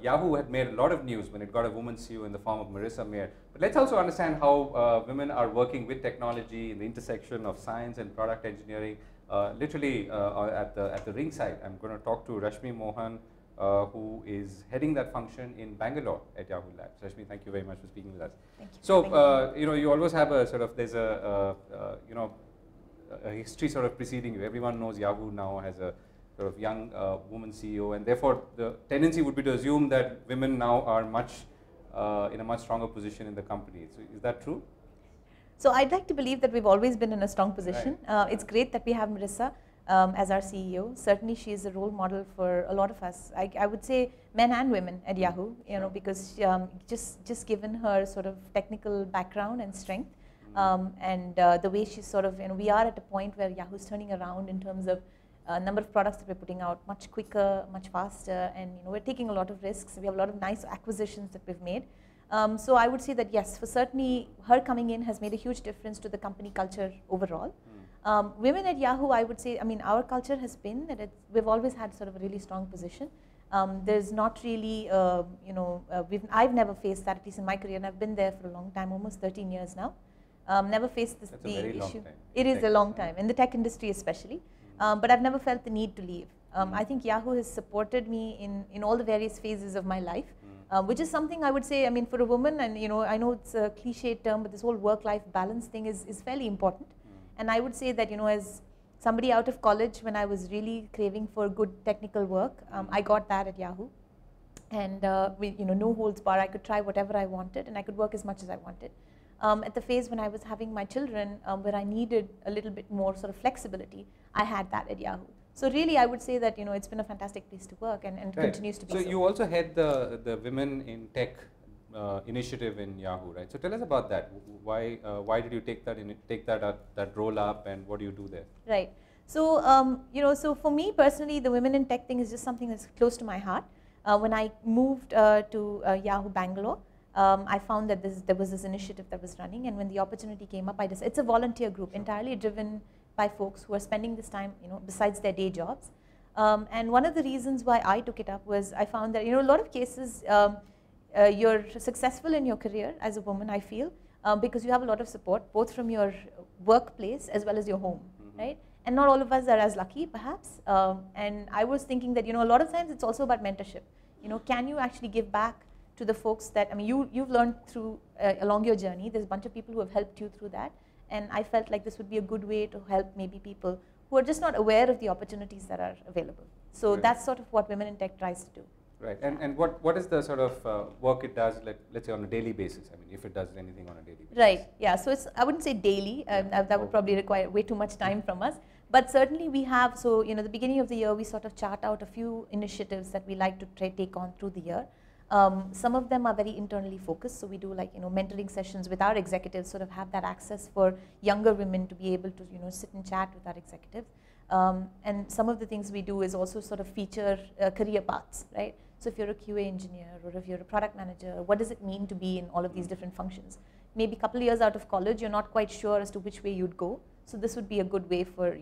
Yahoo had made a lot of news when it got a woman CEO in the form of Marissa Mayer. But let's also understand how women are working with technology in the intersection of science and product engineering. Literally at the ringside, I'm going to talk to Rashmi Mohan, who is heading that function in Bangalore at Yahoo Labs. Rashmi, thank you very much for speaking with us. Thank you. So, you always have a sort of, there's a history sort of preceding you. Everyone knows Yahoo now has a sort of young woman CEO, and therefore the tendency would be to assume that women now are in a much stronger position in the company. So is that true? So I'd like to believe that we've always been in a strong position. Right. It's great that we have Marissa as our CEO. Certainly she is a role model for a lot of us. I would say men and women at Yahoo, because just given her sort of technical background and strength, and the way she's sort of, we are at a point where Yahoo's turning around in terms of number of products that we're putting out much quicker, much faster, and we're taking a lot of risks. We have a lot of nice acquisitions that we've made. So I would say that yes, for certainly her coming in has made a huge difference to the company culture overall. Women at Yahoo, I would say, our culture has been that we've always had sort of a really strong position. There's not really, I've never faced that, at least in my career, and I've been there for a long time, almost 13 years now. Never faced the issue. It is a long time, in the tech industry especially. But I've never felt the need to leave. I think Yahoo has supported me in all the various phases of my life, which is something I would say, for a woman, and I know it's a cliche term, but this whole work-life balance thing is fairly important. And I would say that, as somebody out of college, when I was really craving for good technical work, I got that at Yahoo. And with, no holds bar, I could try whatever I wanted, and I could work as much as I wanted. At the phase when I was having my children, where I needed a little bit more sort of flexibility, I had that at Yahoo. So really, I would say that it's been a fantastic place to work, and right. Continues to be so. So you also head the Women in Tech initiative in Yahoo, right? So tell us about that. Why did you take that role up, and what do you do there? Right. So so for me personally, the Women in Tech thing is just something that's close to my heart. When I moved to Yahoo Bangalore, I found that there was this initiative that was running, and when the opportunity came up, it's a volunteer group, entirely driven by folks who are spending this time, besides their day jobs. And one of the reasons why I took it up was I found that, a lot of cases, you're successful in your career as a woman, I feel, because you have a lot of support, both from your workplace as well as your home, right? And not all of us are as lucky, perhaps. And I was thinking that, a lot of times it's also about mentorship. Can you actually give back to the folks that, you've learned through, along your journey. There's a bunch of people who have helped you through that. And I felt like this would be a good way to help maybe people who are just not aware of the opportunities that are available. So that's sort of what Women in Tech tries to do. Right. And what is the sort of work it does, let's say on a daily basis? If it does anything on a daily basis. Right. Yeah. So I wouldn't say daily. That would probably require way too much time from us. But certainly we have, so the beginning of the year, we sort of chart out a few initiatives that we like to take on through the year. Some of them are very internally focused, so we do like mentoring sessions with our executives, sort of have that access for younger women to be able to sit and chat with our executives. And some of the things we do is also sort of feature career paths, right? So if you're a QA engineer or if you're a product manager, what does it mean to be in all of these different functions? Maybe a couple of years out of college, you're not quite sure as to which way you'd go. So this would be a good way for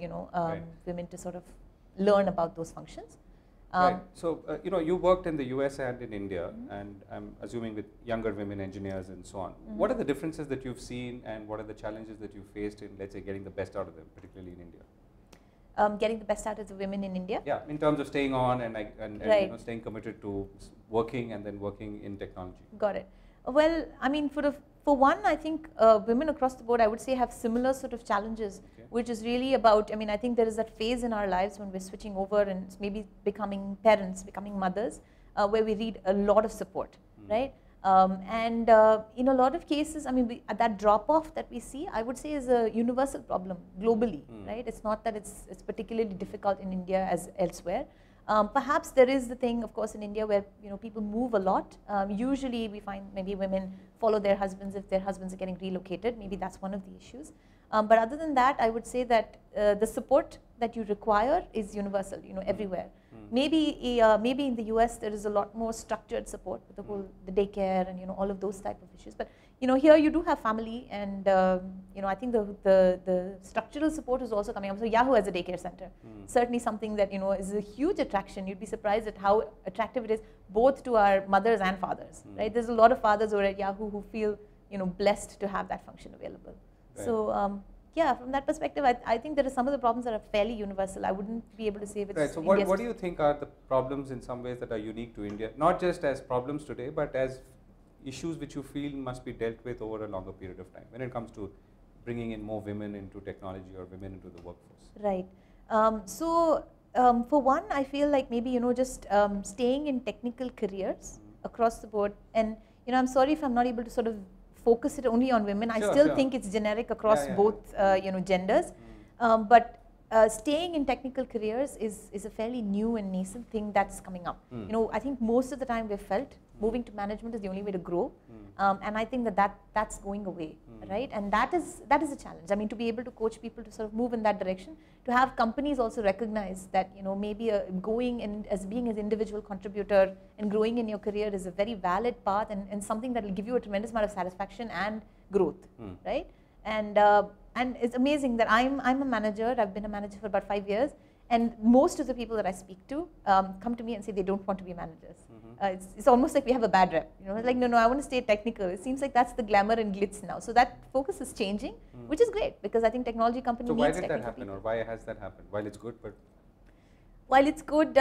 women to sort of learn about those functions. Right. So, you worked in the US and in India, and I'm assuming with younger women engineers and so on. What are the differences that you've seen, and what are the challenges that you faced in, let's say, getting the best out of them, particularly in India? Getting the best out of the women in India? Yeah, in terms of staying on and right. Staying committed to working and then working in technology. Got it. Well, for one, I think women across the board, I would say, have similar sort of challenges, which is really about, I think there is that phase in our lives when we're switching over and maybe becoming parents, becoming mothers, where we need a lot of support, right? And in a lot of cases, that drop-off that we see, I would say, is a universal problem globally, right? It's not that it's particularly difficult in India as elsewhere. Perhaps there is the thing, of course, in India where people move a lot. Usually we find maybe women follow their husbands if their husbands are getting relocated. Maybe that's one of the issues. But other than that, I would say that the support that you require is universal, everywhere. Maybe in the US there is a lot more structured support with the whole the daycare and all of those type of issues. But here you do have family, and I think the structural support is also coming up. So Yahoo as a daycare center, certainly something that is a huge attraction. You'd be surprised at how attractive it is, both to our mothers and fathers. Right? There's a lot of fathers who are at Yahoo who feel blessed to have that function available. Right. So yeah, from that perspective, I think there are some of the problems that are fairly universal. I wouldn't be able to say if it's right. So what do you think are the problems in some ways that are unique to India, not just as problems today, but as issues which you feel must be dealt with over a longer period of time when it comes to bringing in more women into technology or women into the workforce? Right. For one, I feel like maybe just staying in technical careers across the board, and I'm sorry if I'm not able to sort of focus it only on women. Sure, I still think it's generic across both genders, but staying in technical careers is a fairly new and nascent thing that's coming up. I think most of the time we've felt moving to management is the only way to grow, and I think that's going away, right? And that is a challenge. I mean, to be able to coach people to sort of move in that direction, to have companies also recognize that maybe going and as being an individual contributor and growing in your career is a very valid path, and something that will give you a tremendous amount of satisfaction and growth, right? And it's amazing that I'm a manager. I've been a manager for about 5 years, and most of the people that I speak to come to me and say they don't want to be managers. It's almost like we have a bad rep. Like no, I want to stay technical. It seems like that's the glamour and glitz now. So that focus is changing, which is great, because I think technology companies need technical people. So why did that happen, or why has that happened? While it's good, but while it's good,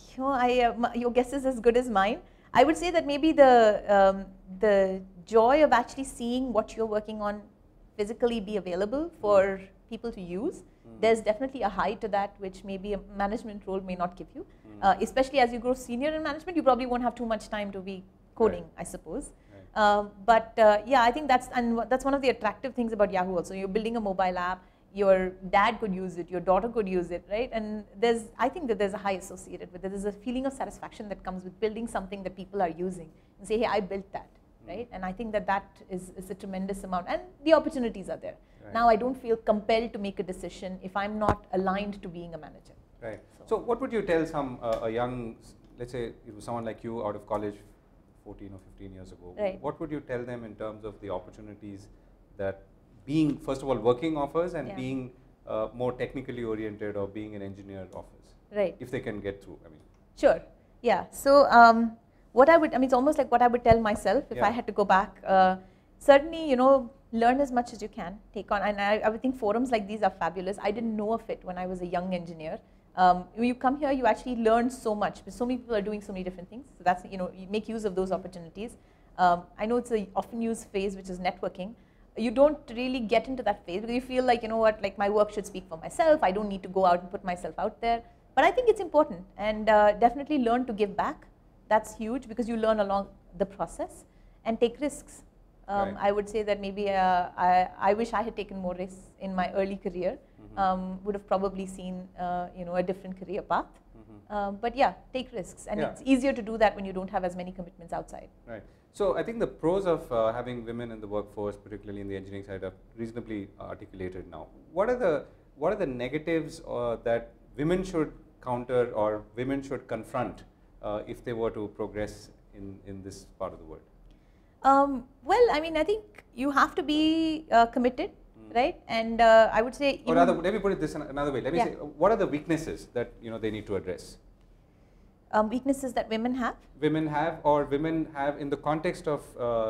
your guess is as good as mine. I would say that maybe the joy of actually seeing what you're working on physically be available for people to use, there's definitely a high to that which maybe a management role may not give you. Especially as you grow senior in management, you probably won't have too much time to be coding, I suppose. But yeah, I think that's one of the attractive things about Yahoo also. You're building a mobile app, your dad could use it, your daughter could use it, right? And I think that there's a high associated with it. There's a feeling of satisfaction that comes with building something that people are using and say, hey, I built that, right? And I think that is a tremendous amount, and the opportunities are there. Right. Now I don't feel compelled to make a decision if I'm not aligned to being a manager. Right. So what would you tell a young, let's say it was someone like you out of college 14 or 15 years ago, right. What would you tell them in terms of the opportunities that being, first of all, working offers, and being more technically oriented, or being an engineer offers? Right. If they can get through, I mean. Sure. Yeah. So what it's almost like what I would tell myself if I had to go back. Certainly, learn as much as you can, take on, and I would think forums like these are fabulous. I didn't know of it when I was a young engineer. When you come here, you actually learn so much, because so many people are doing so many different things. So that's, you make use of those opportunities. I know it's an often used phase, which is networking. You don't really get into that phase because you feel like, like my work should speak for myself. I don't need to go out and put myself out there. But I think it's important, and definitely learn to give back. That's huge, because you learn along the process, and take risks. Right. I would say that maybe I wish I had taken more risks in my early career. Would have probably seen a different career path. But yeah, take risks, and it's easier to do that when you don't have as many commitments outside. Right. So I think the pros of having women in the workforce, particularly in the engineering side, are reasonably articulated now. What are the negatives that women should counter, or women should confront if they were to progress in this part of the world? Well, I mean, I think you have to be committed, right? And I would say, or rather, let me put it this another way. Let me say, what are the weaknesses that they need to address? Weaknesses that women have? Women have, or women have in the context of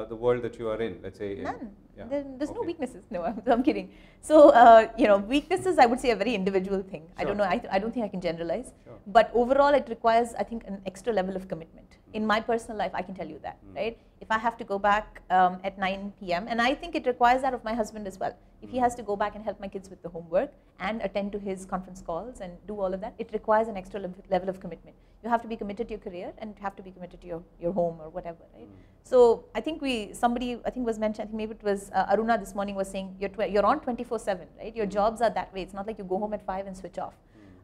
the world that you are in. Let's say none. There's no weaknesses. No, I'm kidding. So weaknesses, I would say, a very individual thing. Sure. I don't know. I don't think I can generalize. Sure. But overall, it requires, I think, an extra level of commitment. In my personal life, I can tell you that, right? If I have to go back at 9 p.m., and I think it requires that of my husband as well. If he has to go back and help my kids with the homework and attend to his conference calls and do all of that, it requires an extra level of commitment. You have to be committed to your career, and you have to be committed to your home or whatever, right? So I think somebody was mentioned, I think maybe it was Aruna this morning was saying, you're on 24/7, right? Your jobs are that way. It's not like you go home at 5 and switch off.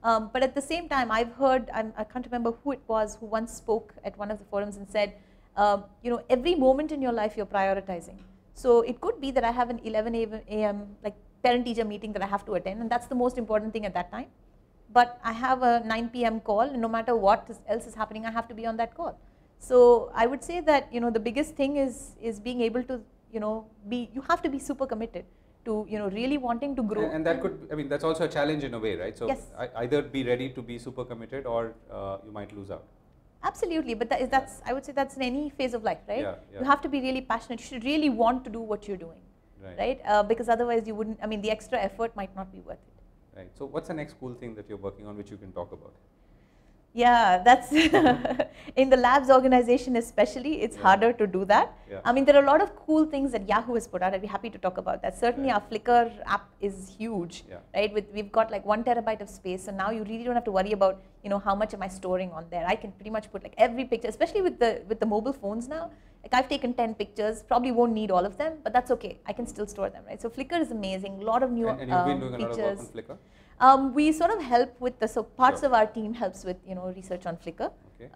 But at the same time, I've heard, I can't remember who it was who once spoke at one of the forums and said, every moment in your life you're prioritizing. So it could be that I have an 11 a.m. like parent-teacher meeting that I have to attend, and that's the most important thing at that time. But I have a 9 p.m. call, and no matter what else is happening, I have to be on that call. So I would say that, you know, the biggest thing is being able to, you know, you have to be super committed to, you know, really wanting to grow. And that could, I mean, that's also a challenge in a way, right? So yes. Either be ready to be super committed, or you might lose out. Absolutely, but that's I would say that's in any phase of life, right? Yeah, yeah. You have to be really passionate. You should really want to do what you're doing, right? Because otherwise you wouldn't, I mean, the extra effort might not be worth it. Right. So what's the next cool thing that you're working on which you can talk about? Yeah, that's in the labs organization especially, it's harder to do that. Yeah. I mean, there are a lot of cool things that Yahoo has put out. I'd be happy to talk about that. Certainly our Flickr app is huge, right? We've got like 1 terabyte of space, so now you really don't have to worry about, you know, how much am I storing on there. I can pretty much put like every picture, especially with the mobile phones now. Like I've taken 10 pictures, probably won't need all of them, but that's okay. I can still store them, right? So Flickr is amazing. A lot of new and you've been doing features. A lot of work on Flickr? We sort of help with so parts of our team helps with, you know, research on Flickr. Okay.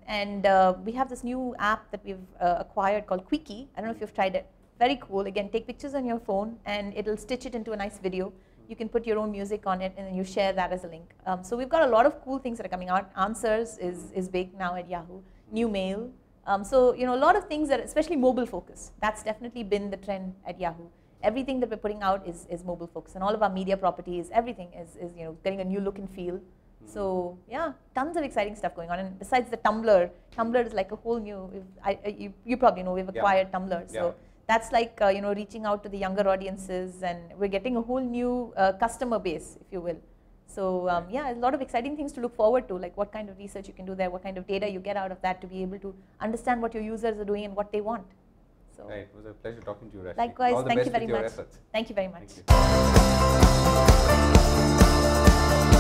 And we have this new app that we've acquired called Quickie. I don't know if you've tried it. Very cool. Again, take pictures on your phone and it'll stitch it into a nice video. You can put your own music on it and then you share that as a link. So we've got a lot of cool things that are coming out. Answers is big now at Yahoo. New Mail. So, you know, a lot of things that, especially mobile focus. That's definitely been the trend at Yahoo. Everything that we're putting out is mobile focus, and all of our media properties, everything is you know, getting a new look and feel. So yeah, tons of exciting stuff going on. And besides the Tumblr is like a whole new. You probably know we've acquired Tumblr, so that's like you know, reaching out to the younger audiences, and we're getting a whole new customer base, if you will. So yeah, a lot of exciting things to look forward to, like what kind of research you can do there, what kind of data you get out of that to be able to understand what your users are doing and what they want. So right, it was a pleasure talking to you, Rashmi. Likewise, thank you very much. Thank you very much. Thank you.